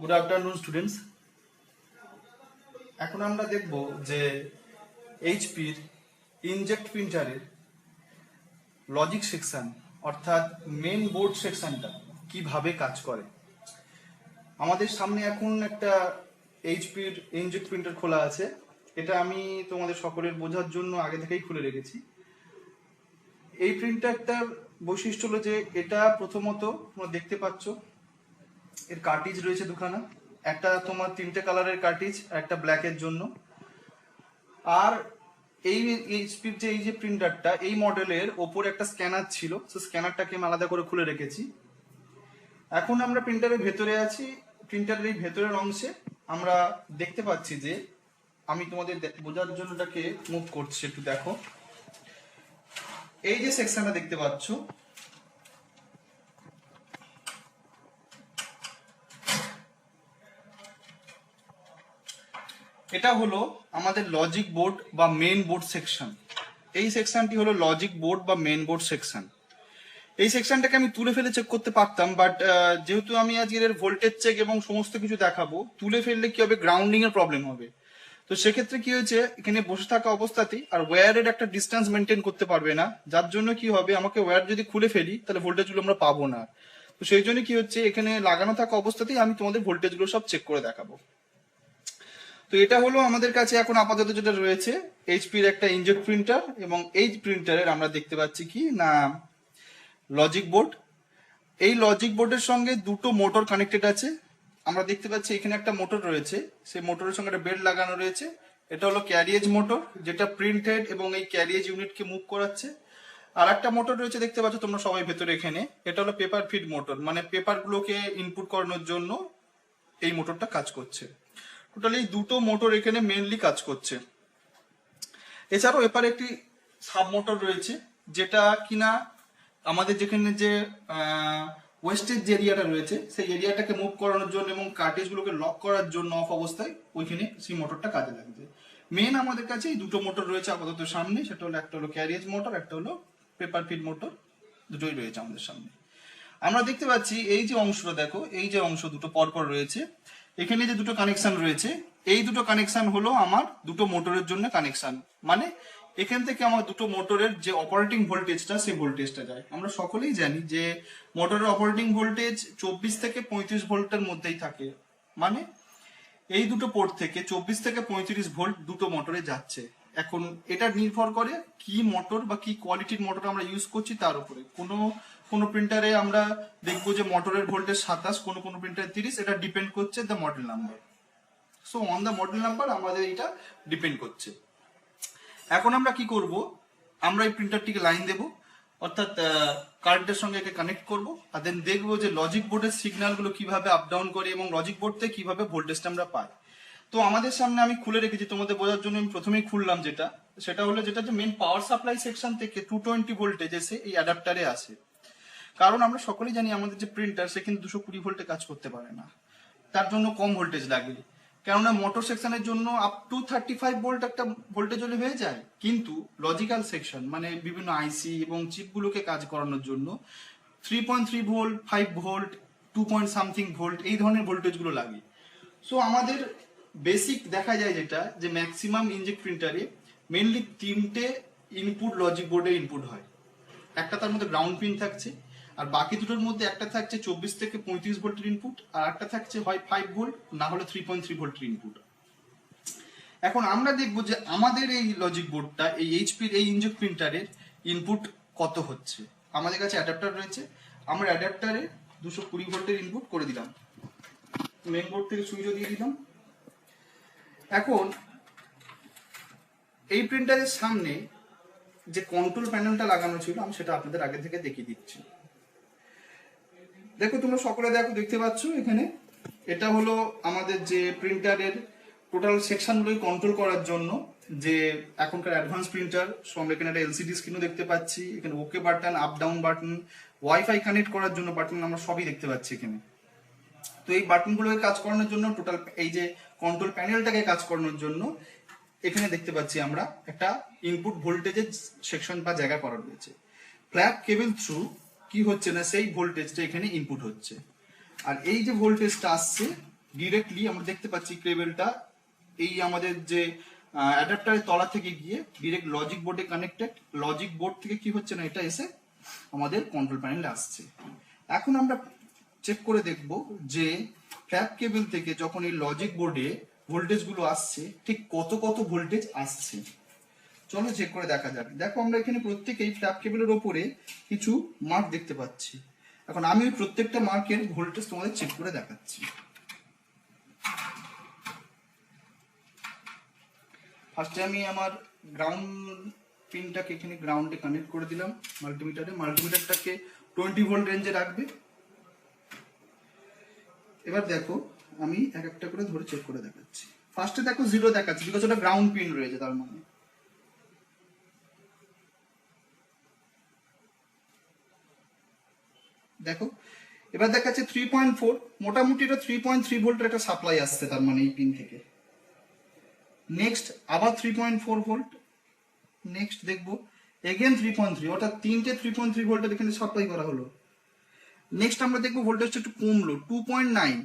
Good afternoon students. এখন আমরা দেখব যে এইচপির ইনজেক্ট প্রিন্টারের লজিক সেকশন অর্থাৎ মেন বোর্ড সেকশনটা কিভাবে কাজ করে। আমাদের সামনে এখন একটা এইচপির ইনজেক্ট প্রিন্টার খোলা আছে। এটা আমি তোমাদের সকলের বোঝার জন্য আগে থেকেই খুলে রেখেছি। এই প্রিন্টারটার বৈশিষ্ট্য হলো যে এটা প্রথমত তোমরা দেখতে পাচ্ছ এর কার্টিজ রয়েছে দুখানা, একটা তোমার তিনটে কালারের কার্টিজ, একটা ব্ল্যাকের জন্য। আর এই এইচপির যে এই যে প্রিন্টারটা এই মডেলের ওপরে একটা স্ক্যানার ছিল, সো স্ক্যানারটাকে আমি আলাদা করে খুলে রেখেছি। এখন আমরা প্রিন্টারের ভেতরে আছি। প্রিন্টারের এই ভেতরের অংশে আমরা দেখতে পাচ্ছি যে আমি তোমাদের বোঝার জন্য এটাকে মুভ করছি, একটু দেখো। এই যে সেকশনটা দেখতে পাচ্ছ, এটা হলো আমাদের লজিক বোর্ড বা মেন বোর্ড সেকশন। এই সেকশনটি হলো লজিক বোর্ড বা মেন বোর্ড সেকশন। এই সেকশনটাকে আমি তুলে ফেলে চেক করতে পারতাম, বাট যেহেতু আমি আজকের এর ভোল্টেজ চেক এবং সমস্ত কিছু দেখাবো, তুলে ফেললে কি হবে, গ্রাউন্ডিং এর প্রবলেম হবে। তো সেক্ষেত্রে কি হয়েছে, এখানে বসে থাকা অবস্থাতেই আর ওয়্যারের একটা ডিস্টেন্স মেনটেন করতে পারবে না, যার জন্য কি হবে, আমাকে ওয়্যার যদি খুলে ফেলি তাহলে ভোল্টেজগুলো আমরা পাবো না। তো সেই জন্য কি হচ্ছে, এখানে লাগানো থাকা অবস্থাতেই আমি তোমাদের ভোল্টেজগুলো সব চেক করে দেখাবো। তো এটা হলো আমাদের কাছে এখন আপাতত যেটা রয়েছে এইচপির একটা ইনজেক্ট প্রিন্টার, এবং এই প্রিন্টারের আমরা দেখতে পাচ্ছি কি না লজিক বোর্ড। এই লজিক বোর্ডের সঙ্গে দুটো মোটর কানেক্টেড আছে। আমরা দেখতে পাচ্ছি এখানে একটা মোটর রয়েছে, সেই মোটরের সঙ্গে একটা বেল্ট লাগানো রয়েছে। এটা হলো ক্যারিয়েজ মোটর, যেটা প্রিন্টেড এবং এই ক্যারিয়েজ ইউনিটকে মুভ করাচ্ছে। আর একটা মোটর রয়েছে দেখতে পাচ্ছ তোমরা সবাই ভেতরে এখানে, এটা হলো পেপার ফিড মোটর, মানে পেপারগুলোকে ইনপুট করানোর জন্য এই মোটরটা কাজ করছে। টোটালি দুটো মোটর এখানে মেনলি কাজ করছে। এছাড়াও এপারে একটি সাব মোটর রয়েছে, যেটা কিনা আমাদের যেখানে যে ওয়েস্টেজ যে এরিয়াটা রয়েছে সেই এরিয়াটাকে মুভ করানোর জন্য এবং কার্টেজগুলোকে লক করার জন্য অফ অবস্থায় ওইখানে সেই মোটরটা কাজে লাগছে। মেন আমাদের কাছে এই দুটো মোটর রয়েছে আপাতত সামনে, সেটা হলো একটা হলো ক্যারিয়েজ মোটর, একটা হলো পেপার ফিড মোটর, দুটোই রয়েছে আমাদের সামনে। আমরা দেখতে পাচ্ছি এই যে অংশটা দেখো, এই যে অংশ দুটো পরপর রয়েছে, এখানে যে দুটো কানেকশন রয়েছে, এই দুটো কানেকশন হলো আমার দুটো মোটরের জন্য কানেকশন। মানে এখান থেকে আমার দুটো মোটরের যে অপারেটিং ভোল্টেজটা সেই ভোল্টেজটা যায়। আমরা সকলেই জানি যে মোটরের অপারেটিং ভোল্টেজ 24 থেকে 35 ভোল্টের মধ্যেই থাকে। মানে এই দুটো পোর্ট থেকে 24 থেকে 35 ভোল্ট দুটো মোটরে যাচ্ছে। এখন এটা নির্ভর করে কি মোটর বা কি কোয়ালিটির মোটর আমরা ইউজ করছি তার উপরে। কোনো প্রিন্টারে আমরা দেখবো যে মোটরের ভোল্টেজ 27, কোনো প্রিন্টারে 30, এটা ডিপেন্ড করছে the model number. So on the model number আমাদের এটা ডিপেন্ড করছে। এখন আমরা কি করব, আমরা এই প্রিন্টারটিকে লাইন দেব, অর্থাৎ কারেন্টের সঙ্গে একে কানেক্ট করব, আর দেন দেখবো যে লজিক বোর্ডের সিগন্যালগুলো কিভাবে আপ ডাউন করে এবং লজিক বোর্ড থেকে কিভাবে ভোল্টেজটা আমরা পাই। তো আমাদের সামনে আমি খুলে রেখেছি তোমাদের বোঝার জন্য, আমি প্রথমেই খুললাম সেটা হলো যেটা যে মেন পাওয়ার সাপ্লাই সেকশন থেকে 220 ভোল্টেজ এসে এই অ্যাডাপ্টারে আসে। কারণ আমরা সকলেই জানি আমাদের যে প্রিন্টার সে কিন্তু 220 ভোল্টে কাজ করতে পারে না, তার জন্য কম ভোল্টেজ লাগে। কেননা মোটর সেকশনের জন্য আপ টু 35 ভোল্ট একটা ভোল্টেজ হলে হয়ে যায়, কিন্তু লজিক্যাল সেকশন মানে বিভিন্ন আইসি এবং চিপগুলোকে কাজ করানোর জন্য 3.3 ভোল্ট, 5 ভোল্ট, 2 ভোল্ট এই ধরনের ভোল্টেজগুলো লাগে। সো আমাদের বেসিক দেখা যায় যেটা যে ম্যাক্সিমাম ইনজেক্ট প্রিন্টারে মেনলি তিনটে ইনপুট লজিক বোর্ডে ইনপুট হয়। একটা তার মধ্যে গ্রাউন্ড পিন থাকছে, আর বাকি দুটোর মধ্যে একটা থাকছে 24 থেকে 35 ভোল্টের ইনপুট, আর একটা থাকছে হয় 5 ভোল্ট না হলে 3.3 ভোল্টের ইনপুট। এখন আমরা দেখব যে আমাদের এই লজিক বোর্ডটা এই এইচপির এই ইনজেক্ট প্রিন্টারের ইনপুট কত হচ্ছে। আমাদের কাছে অ্যাডাপ্টার রয়েছে, আমরা অ্যাডাপ্টারে 220 ভোল্টের ইনপুট করে দিলাম, মেন বোর্ড থেকে সুইচও দিয়ে দিলাম। এখন এই প্রিন্টারের সামনে যে কন্ট্রোল প্যানেলটা লাগানো ছিল আমি সেটা আপনাদের আগে থেকে দেখিয়ে দিচ্ছি। দেখো তোমরা সকলে দেখতে পাচ্ছ এখানে, এটা হলো আমাদের যে প্রিন্টারের টোটাল সেকশনগুলোই কন্ট্রোল করার জন্য যে এখনকার অ্যাডভান্স প্রিন্টার। সো আমরা এখানে একটা এলসিডি স্ক্রিনও দেখতে পাচ্ছি, এখানে ওকে button, up down button, wifi connect করার জন্য বাটন আমরা সবই দেখতে পাচ্ছি এখানে। তো এই বাটনগুলোকে কাজ করানোর জন্য টোটাল এই যে কন্ট্রোল প্যানেলটাকে কাজ করানোর জন্য এখানে দেখতে পাচ্ছি আমরা একটা ইনপুট ভোল্টেজের সেকশন বা জায়গা করা রয়েছে। ফ্ল্যাগ কেবল থ্রু কি হচ্ছে না, সেই ভোল্টেজটা এখানে ইনপুট হচ্ছে, আর এই যে ভোল্টেজটা আসছে ডিরেক্টলি আমরা দেখতে পাচ্ছি কেবলটা এই আমাদের যে অ্যাডাপ্টারের তলা থেকে গিয়ে ডিরেক্ট লজিক বোর্ডে কানেক্টেড। লজিক বোর্ড থেকে কি হচ্ছে না, এটা এসে আমাদের কন্ট্রোল প্যানেলে আসছে। এখন আমরা চেক করে দেখব যে ফ্ল্যাপ কেবল থেকে যখন এই লজিক বোর্ডে ভোল্টেজ গুলো আসছে ঠিক কত কত ভোল্টেজ আসছে। চলো চেক করে দেখা যাক। দেখো আমরা এখানে প্রত্যেকেই ফ্ল্যাপ কেবলের ওপরে কিছু মার্ক দেখতে পাচ্ছি। এখন আমি ওই প্রত্যেকটা মার্কের ভোল্টেজ তোমাদের চেক করে দেখাচ্ছি। ফার্স্টে আমি আমার গ্রাউন্ড পিনটাকে এখানে গ্রাউন্ডে কানেক্ট করে দিলাম মাল্টিমিটারে। মাল্টিমিটারটাকে 20 ভোল্ট রেঞ্জে রাখবে। এবার দেখো আমি এক একটা করে ধরে চেক করে দেখাচ্ছি। ফার্স্টে দেখো 0 দেখাচ্ছে, বিকজ ওটা গ্রাউন্ড পিন রয়েছে, তার মানে দেখো। এবার দেখাচ্ছে 3.4, মোটামুটি এটা 3.3 ভোল্টের একটা সাপ্লাই আসছে, তার মানে এই পিন থেকে। নেক্সট আবার 3.4 ভোল্ট। নেক্সট দেখবো এগেন 3.3, অর্থাৎ তিনটে 3.3 ভোল্টের এখানে সাপ্লাই করা হলো। নেক্সট আমরা দেখবো ভোল্টেজটা একটু কমলো, 2.9,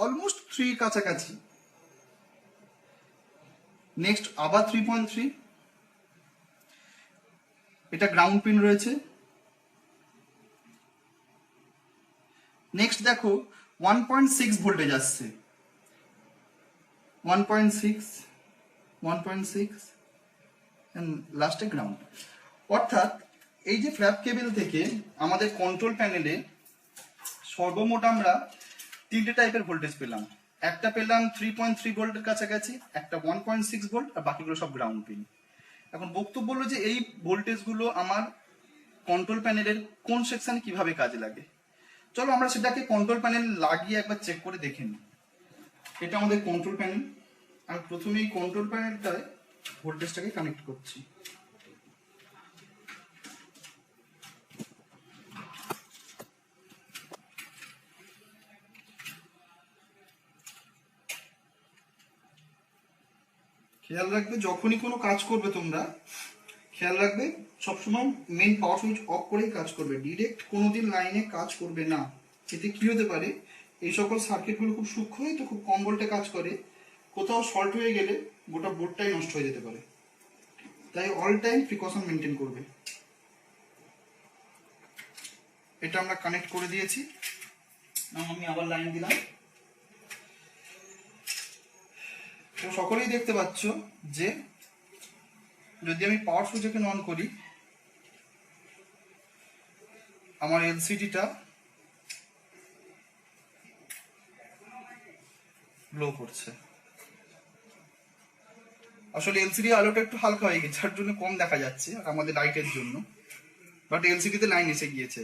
অলমোস্ট 3 কাছাকাছি। নেক্সট আবার 3.3, এটা গ্রাউন্ড পিন রয়েছে। নেক্সট দেখো 1.6 ভোল্টেজ আসছে, 1.6, 1.6 এন্ড লাস্টে গ্রাউন্ড। অর্থাৎ এই যে ফ্ল্যাপ কেবল থেকে আমাদের কন্ট্রোল প্যানেলে সর্বমোট আমরা তিনটে টাইপের ভোল্টেজ পেলাম। একটা পেলাম 3.3 ভোল্টের কাছাকাছি, একটা 1.6 ভোল্ট, আর বাকিগুলো সব গ্রাউন্ড পিন। এখন বক্তব্য হলো যে এই ভোল্টেজগুলো আমার কন্ট্রোল প্যানেলের কোন সেকশনে কিভাবে কাজে লাগে। চলো আমরা সেটাকে কন্ট্রোল প্যানেল লাগিয়ে একবার চেক করে দেখে নিই। এটা আমাদের কন্ট্রোল প্যানেল। আমি প্রথমে এই কন্ট্রোল প্যানেলটায় ভোল্টেজটাকে কানেক্ট করছি। খেয়াল রাখবে যখনই কোনো কাজ করবে তোমরা, খেয়াল রাখবে সবসময় মেইন পাওয়ার সুইচ অফ করেই কাজ করবে, ডিরেক্ট কোনোদিন লাইনে কাজ করবে না। এতে কি হতে পারে, এই সকল সার্কিটগুলো খুব সূক্ষ্ম হয় তো, খুব কম ভোল্টে কাজ করে, কোথাও শর্ট হয়ে গেলে গোটা বোর্ডটাই নষ্ট হয়ে যেতে পারে। তাই অল টাইম প্রিকশন মেনটেন করবে। এটা আমরা কানেক্ট করে দিয়েছি। আমি আবার লাইন দিলাম। তো সকলেই দেখতে পাচ্ছ যে যদি আমি পাওয়ার সুইচ এখানে অন করি, আমার এলসিডিটা গ্লো করছে। আসলে এলসিডি আলোটা একটু হালকা হয়ে গেছে, যার জন্য কম দেখা যাচ্ছে আমাদের লাইটের জন্য, বাট এলসিডিতে লাইন এসে গিয়েছে।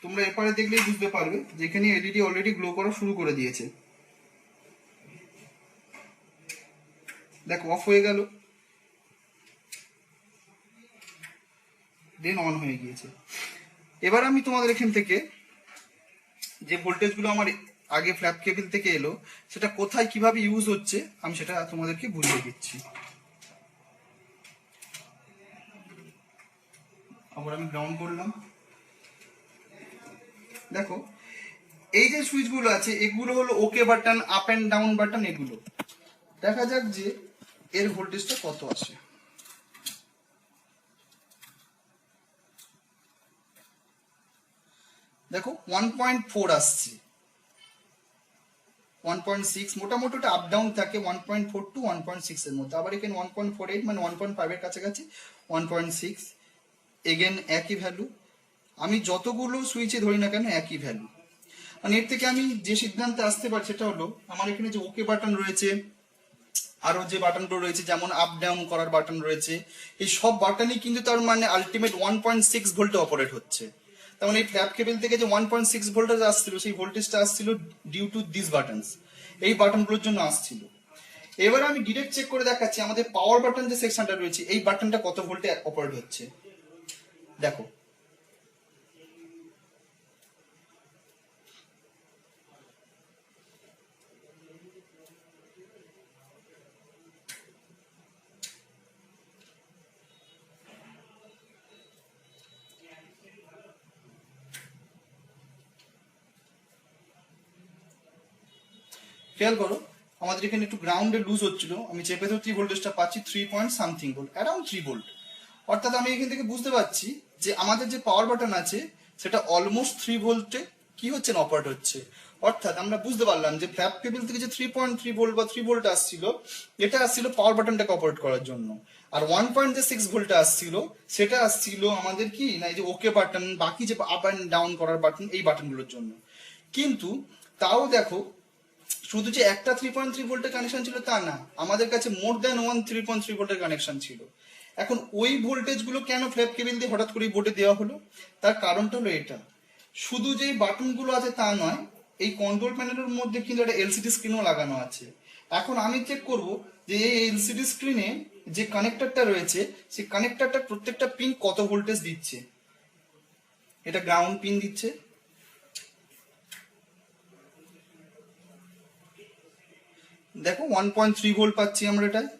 তোমরা এপারে দেখলেই বুঝতে পারবে যেখানে এলইডি অলরেডি গ্লো করা শুরু করে দিয়েছে। দেখো অফ হয়ে গেল, দেন অন হয়ে গিয়েছে। এবার আমি তোমাদের এখান থেকে যে ভোল্টেজগুলো আমার আগে ফ্ল্যাপ কেবল থেকে এলো সেটা কোথায় কিভাবে ইউজ হচ্ছে আমি সেটা তোমাদেরকে বুঝিয়ে দিচ্ছি। আবার আমি গ্রাউন্ড করলাম। দেখো এই যে সুইচগুলো আছে এগুলো হলো okay button, up and down button. এগুলো দেখা যাক যে এর ভোল্টেজটা কত আসে। দেখো 1.4 আসছে, 1.6, মোটামুটি ওটা আপ ডাউন থাকে 1.4 টু 1.6 এর মধ্যে। আবার এখানে 1.48 মানে 1.5 এর কাছাকাছি, 1.6 এগেন একই ভ্যালু। আমি যতগুলো সুইচে ধরি না কেন একই ভ্যালু। মানে এর থেকে আমি যে সিদ্ধান্তে আসতে পারছি সেটা হলো আমার এখানে যে ওকে বাটন রয়েছে, আরো যে বাটনগুলো রয়েছে যেমন আপ ডাউন করার বাটন রয়েছে, এই সব বাটনই কিন্তু তার মানে আলটিমেট 1.6 ভোল্টে অপারেট হচ্ছে। তার মানে এই ফ্ল্যাপ কেবল থেকে যে 1.6 ভোল্টেজ আসছিল সেই ভোল্টেজটা আসছিল ডিউ টু দিস বাটনস, এই বাটনগুলোর জন্য আসছিল। এবার আমি ডিরেক্ট চেক করে দেখাচ্ছি আমাদের পাওয়ার বাটন যে সেকশনটা রয়েছে এই বাটনটা কত ভোল্টে অপারেট হচ্ছে। দেখো খেয়াল করো আমাদের এখানে একটু গ্রাউন্ডে লুজ হচ্ছিল, আমি চেপে ধরতে ভোল্টেজটা পাচ্ছি 3 point something volt, around 3 volt. অর্থাৎ আমি এখান থেকে বুঝতে পারছি যে আমাদের যে পাওয়ার বাটন আছে সেটা অলমোস্ট 3 ভোল্টে কি হচ্ছে না অপারেট হচ্ছে। অর্থাৎ আমরা বুঝতে পারলাম যে ফ্ল্যাপ কেবল থেকে যে 3.3 ভোল্ট বা 3 ভোল্ট আসছিল, এটা আসছিল পাওয়ার বাটনটাকে অপারেট করার জন্য। আর 1.6 ভোল্ট আসছিল, সেটা আসছিল আমাদের কি না এই যে ওকে বাটন, বাকি যে আপ অ্যান্ড ডাউন করার বাটন, এই বাটনগুলোর জন্য। কিন্তু তাও দেখো শুধু যে একটা 3.3 ভোল্টের কানেকশন ছিল তা না, আমাদের কাছে মোর দ্যান 3.3 ভোল্টের কানেকশন ছিল। এখন ওই ভোল্টেজ গুলো কেন ফ্ল্যাপ কেবল দিয়ে হঠাৎ করে বোর্ডে দেওয়া হলো, তার কারণটা হলো এটা, শুধু যে বাটন গুলো আছে তা নয়, এই কন্ট্রোল প্যানেলের মধ্যে কিন্তু একটা এলসিডি স্ক্রিনও লাগানো আছে। এখন আমি চেক করব যে এই এলসিডি স্ক্রিনে যে কানেক্টরটা রয়েছে সেই কানেক্টরটা প্রত্যেকটা পিন কত ভোল্টেজ দিচ্ছে। এটা গ্রাউন্ড পিন দিচ্ছে, দেখো 1.3 ভোল্ট পাচ্ছি আমরা এটায়।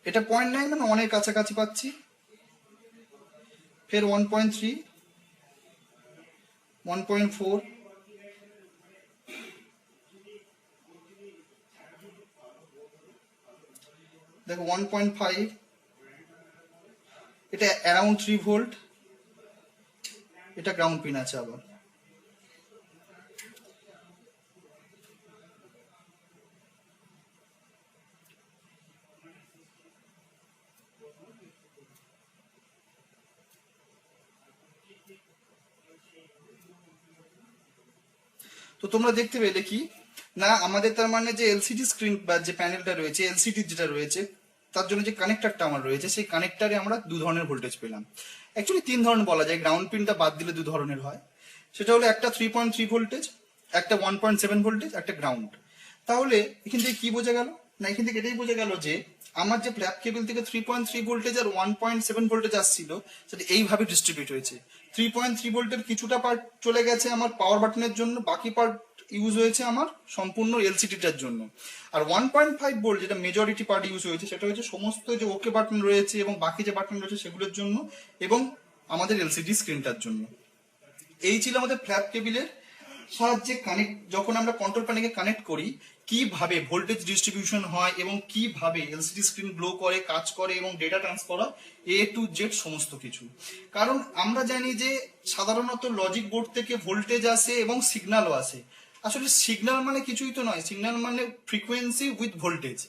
এটা 0.9 মানে অনেক কাছাকাছি পাচ্ছি। ফের 1.3, 1.4, দেখো 1.5, এটা অ্যারাউন্ড 3 ভোল্ট, এটা গ্রাউন্ড পিন আছে আবার। তো তোমরা দেখতে পেলে কি না আমাদের তার মানে যে এলসিডি স্ক্রিন বা যে প্যানেলটা রয়েছে, এলসিডি যেটা রয়েছে তার জন্য যে কানেক্টরটা আমার রয়েছে, সেই কানেক্টরে আমরা দু ধরনের ভোল্টেজ পেলাম। অ্যাকচুয়ালি 3 ধরনের বলা যায়, গ্রাউন্ড পিনটা বাদ দিলে 2 ধরনের হয়। সেটা হলো একটা 3.3 ভোল্টেজ, একটা 1.7 ভোল্টেজ, একটা গ্রাউন্ড। তাহলে এখান থেকে কি বোঝা গেল না, এখান থেকে এটাই বোঝা গেল যে আমার যে ফ্ল্যাপ কেবল থেকে 3.3 ভোল্টেজ আর 1.7 ভোল্টেজ আসছিল সেটা এইভাবে ডিস্ট্রিবিউট হয়েছে। 3.3 ভোল্টের কিছুটা পার্ট চলে গেছে আমার পাওয়ার বাটনের জন্য, বাকি পার্ট ইউজ হয়েছে আমার সম্পূর্ণ এলসিডিটার জন্য। আর 1.5 ভোল্ট যেটা মেজরিটি পার্ট ইউজ হয়েছে সেটা হচ্ছে সমস্ত যে ওকে বাটন রয়েছে এবং বাকি যে বাটন রয়েছে সেগুলোর জন্য এবং আমাদের এলসিডি স্ক্রিনটার জন্য। এই ছিল আমাদের ফ্ল্যাপ কেবিলের সাহায্যে কানেক্ট, যখন আমরা কন্ট্রোল প্যানেলকে কানেক্ট করি কিভাবে ভোল্টেজ ডিস্ট্রিবিউশন হয় এবং কিভাবে এলসিডি স্ক্রিন গ্লো করে, কাজ করে এবং ডেটা ট্রান্সফার হয়, এ টু জেড সমস্ত কিছু। কারণ আমরা জানি যে সাধারণত লজিক বোর্ড থেকে ভোল্টেজ আসে এবং সিগন্যালও আসে। আসলে সিগন্যাল মানে কিছুই তো নয়, সিগন্যাল মানে ফ্রিকোয়েন্সি উইথ ভোল্টেজ।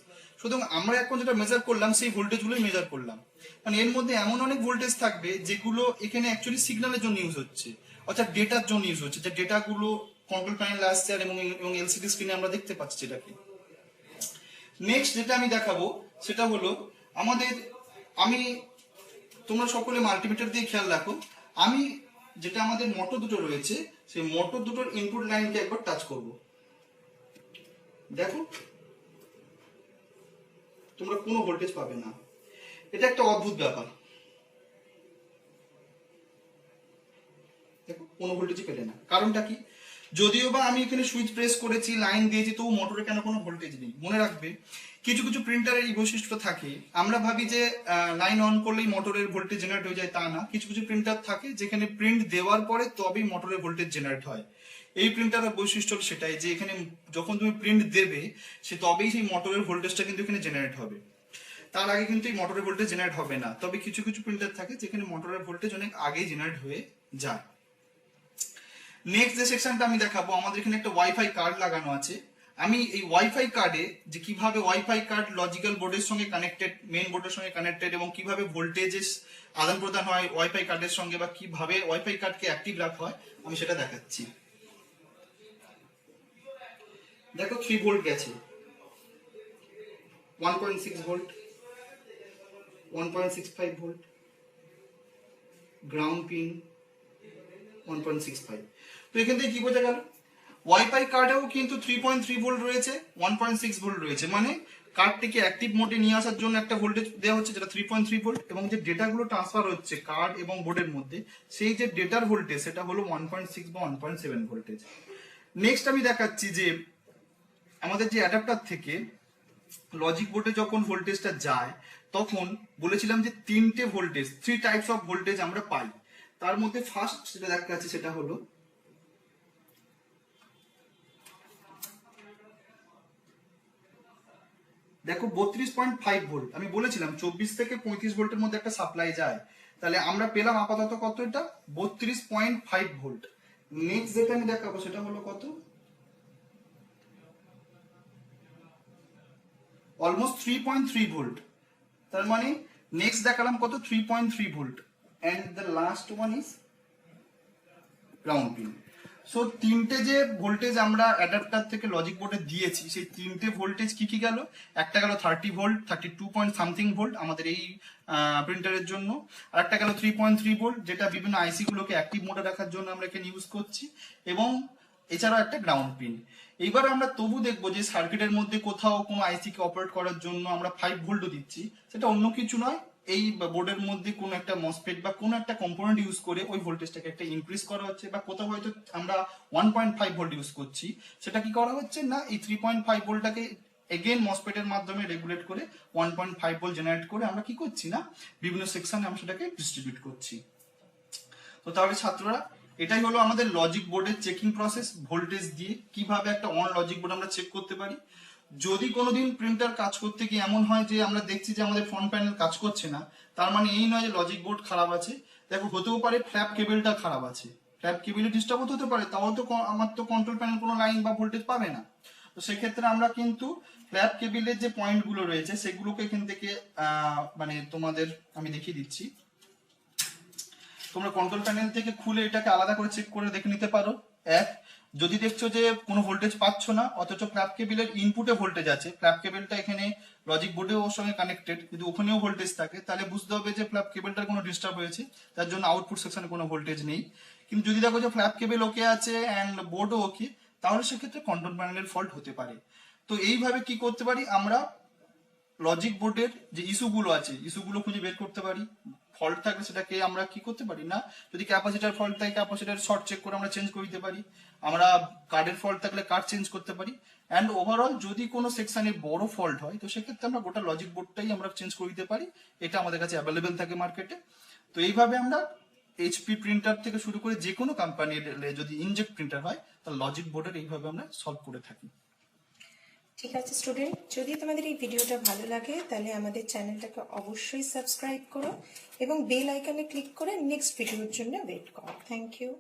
সুতরাং আমরা এখন যেটা মেজার করলাম সেই ভোল্টেজ গুলোই মেজার করলাম। মানে এর মধ্যে এমন অনেক ভোল্টেজ থাকবে যেগুলো এখানে অ্যাকচুয়ালি সিগন্যালের জন্য ইউজ হচ্ছে, অর্থাৎ ডেটার জন্য ইউজ হচ্ছে, যে ডেটাগুলো কন্ট্রোল প্যানেলে আসছে আর এবং এলসিডি স্ক্রিনে আমরা দেখতে পাচ্ছি সেটাকে। নেক্সট যেটা আমি দেখাবো সেটা হলো আমাদের, আমি তোমরা সকলে মাল্টিমিটার দিয়ে খেয়াল রাখো, আমি যেটা আমাদের মোটর দুটো রয়েছে সেই মোটর দুটোর ইনপুট লাইনকে একবার টাচ করব। দেখো তোমরা কোনো ভোল্টেজ পাবে না, এটা একটা অদ্ভুত ব্যাপার। দেখো কোনো ভোল্টেজই পেলে না, কারণটা কি? যদিও বা আমি এখানে সুইচ প্রেস করেছি, লাইন দিয়েছি, তবু মোটরে কেন কোনো ভোল্টেজ নেই। মনে রাখবে কিছু কিছু প্রিন্টারের এই বৈশিষ্ট্য থাকে, আমরা ভাবি যে লাইন অন করলেই মোটরের ভোল্টেজ জেনারেট হয়ে যায়, তা না। কিছু কিছু প্রিন্টার থাকে যেখানে প্রিন্ট দেওয়ার পরে তবেই মোটরের ভোল্টেজ জেনারেট হয়। এই প্রিন্টারের বৈশিষ্ট্য সেটাই যে এখানে যখন তুমি প্রিন্ট দেবে সে তবেই সেই মোটরের ভোল্টেজটা কিন্তু এখানে জেনারেট হবে, তার আগে কিন্তু এই মোটরের ভোল্টেজ জেনারেট হবে না। তবে কিছু কিছু প্রিন্টার থাকে যেখানে মোটরের ভোল্টেজ অনেক আগেই জেনারেট হয়ে যায়। নেক্সট যে সেকশনটা আমি দেখাবো, আমাদের এখানে একটা ওয়াইফাই কার্ড লাগানো আছে। আমি এই ওয়াইফাই কার্ডে যে কিভাবে ওয়াইফাই কার্ড লজিক্যাল বোর্ডের সঙ্গে কানেক্টেড, মেইন বোর্ডের সঙ্গে কানেক্টেড এবং কিভাবে ভোল্টেজের আদান প্রদান হয় ওয়াইফাই কার্ডের সঙ্গে বা কিভাবে ওয়াইফাই কার্ডকে অ্যাক্টিভ রাখা হয় আমি সেটা দেখাচ্ছি। দেখো 3 ভোল্ট গেছে, 1.6 ভোল্ট, 1.65 ভোল্ট, গ্রাউন্ড পিন 1.65। তো এখান থেকে কি বোঝা গেল, ওয়াইফাই কার্ডেও কিন্তু 3.3 ভোল্ট রয়েছে, 1.6 ভোল্ট রয়েছে, মানে কার্ডটিকে অ্যাক্টিভ মোডে নিয়ে আসার জন্য একটা ভোল্টেজ দেওয়া হচ্ছে যেটা 3.3 ভোল্ট, এবং যে ডেটাগুলো ট্রান্সফার হচ্ছে কার্ড এবং বোর্ডের মধ্যে সেই যে ডেটার ভোল্টেজ সেটা হলো 1.6 বা 1.7 ভোল্টেজ। নেক্সট আমি দেখাচ্ছি যে আমাদের যে অ্যাডাপ্টার থেকে লজিক বোর্ডে যখন ভোল্টেজটা যায় তখন বলেছিলাম যে 3টে ভোল্টেজ, 3 টাইপস অফ ভোল্টেজ আমরা পাই। তার মধ্যে ফার্স্ট যেটা দেখাচ্ছি সেটা হলো দেখো 32.5 ভোল্ট, আমি বলেছিলাম 24 থেকে 35 ভোল্টের মধ্যে একটা সাপ্লাই যায়, তাহলে আমরা পেলাম আপাতত কত, এটা 32.5 ভোল্ট। নেক্সট যেটা আমি দেখাবো সেটা হলো কত, অলমোস্ট 3.3 ভোল্ট। তার মানে নেক্সট দেখালাম কত, 3.3 volt, and the last one is ground pin. So তিনটে যে ভোল্টেজ আমরা অ্যাডাপ্টার থেকে লজিক বোর্ডে দিয়েছি, সেই তিনটে ভোল্টেজ কি কি গেল, একটা গেল 30 ভোল্ট, 32 পয়েন্ট সামথিং ভোল্ট আমাদের এই প্রিন্টারের জন্য, আর একটা গেল 3.3 ভোল্ট যেটা বিভিন্ন আইসি গুলোকে অ্যাক্টিভ মোডে রাখার জন্য আমরা এখানে ইউজ করছি, এবং এছাড়াও একটা গ্রাউন্ড পিন। এইবার আমরা তবু দেখবো যে সার্কিটের মধ্যে কোথাও কোনো আইসি কে অপারেট করার জন্য আমরা 5 ভোল্টও দিচ্ছি, সেটা অন্য কিছু নয়, এই বোর্ডের মধ্যে কোনো একটা মসফেট বা কোনো একটা কম্পোনেন্ট ইউজ করে ওই ভোল্টেজটাকে একটা ইনক্রিজ করা হচ্ছে, বা কোথাও হয়তো আমরা 1.5 ভোল্ট ইউজ করছি, সেটা কি করা হচ্ছে না, এই 3.5 ভোল্টটাকে এগেন মসফেটের মাধ্যমে রেগুলেট করে 1.5 ভোল্ট জেনারেট করে আমরা কি করছি না, বিভিন্ন সেকশনে আমরা সেটাকে ডিস্ট্রিবিউট করছি। তো তাহলে ছাত্ররা, এটাই হলো আমাদের লজিক বোর্ডের চেকিং প্রসেস, ভোল্টেজ দিয়ে কিভাবে একটা অন লজিক বোর্ড আমরা চেক করতে পারি। যদি কোনোদিন প্রিন্টার কাজ করতে গিয়ে এমন হয় যে আমরা দেখছি যে আমাদের ফ্রন্ট প্যানেল কাজ করছে না, তার মানে এই নয় যে লজিক বোর্ড খারাপ আছে। দেখো, হতেও পারে ফ্ল্যাপ কেবলটা খারাপ আছে, ফ্ল্যাপ কেবলে ডিস্টার্ব হতে পারে, তাও তো আমার তো কন্ট্রোল প্যানেল কোনো লাইন বা ভোল্টেজ পাবে না। তো সেক্ষেত্রে আমরা কিন্তু ফ্ল্যাপ কেবলের যে পয়েন্ট গুলো রয়েছে সেগুলোকে এখান থেকে মানে তোমাদের আমি দেখিয়ে দিচ্ছি, তোমরা কন্ট্রোল প্যানেল থেকে খুলে এটাকে আলাদা করে চেক করে দেখে নিতে পারো। এক, যদি দেখছো যে কোনো ভোল্টেজ পাচ্ছ না অথচ ফ্ল্যাপ কেবলের ইনপুটে ভোল্টেজ আছে, ফ্ল্যাপ কেবলটা এখানে লজিক বোর্ডে ওর সঙ্গে কানেক্টেড কিন্তু ওখানেও ভোল্টেজ থাকে, তাহলে বুঝতে হবে যে ফ্ল্যাপ কেবলটার কোনো ডিস্টার্ব হয়েছে, তার জন্য আউটপুট সেকশনে কোনো ভোল্টেজ নেই। কিন্তু যদি দেখো যে ফ্ল্যাপ কেবল ওকে আছে অ্যান্ড বোর্ডও ওকে, তাহলে সেক্ষেত্রে কন্ট্রোল প্যানেলের ফল্ট হতে পারে। তো এইভাবে কি করতে পারি আমরা, লজিক বোর্ডের যে ইস্যুগুলো আছে ইস্যুগুলো খুঁজে বের করতে পারি। ফল্ট থাকলে সেটাকে আমরা কি করতে পারি না, যদি ক্যাপাসিটার ফল্ট থাকে ক্যাপাসিটার শর্ট চেক করে আমরা চেঞ্জ করে দিতে পারি, আমরা কার্ডের ফল্ট থাকলে কার্ড চেঞ্জ করতে পারি, অ্যান্ড ওভারঅল যদি কোনো সেকশনে বড় ফল্ট হয় তো সেক্ষেত্রে আমরা গোটা লজিক বোর্ডটাই আমরা চেঞ্জ করে দিতে পারি, এটা আমাদের কাছে অ্যাভেলেবেল থাকে মার্কেটে। তো এইভাবে আমরা এইচপি প্রিন্টার থেকে শুরু করে যে কোনো কোম্পানির যদি ইনজেক্ট প্রিন্টার হয় তাহলে লজিক বোর্ডের এইভাবে আমরা সলভ করে থাকি। ঠিক আছে স্টুডেন্ট, যদি তোমাদের এই ভিডিওটা ভালো লাগে তাহলে আমাদের চ্যানেলটাকে অবশ্যই সাবস্ক্রাইব করো এবং বেল আইকনে ক্লিক করে নেক্সট ভিডিওর জন্য ওয়েট করো। Thank you.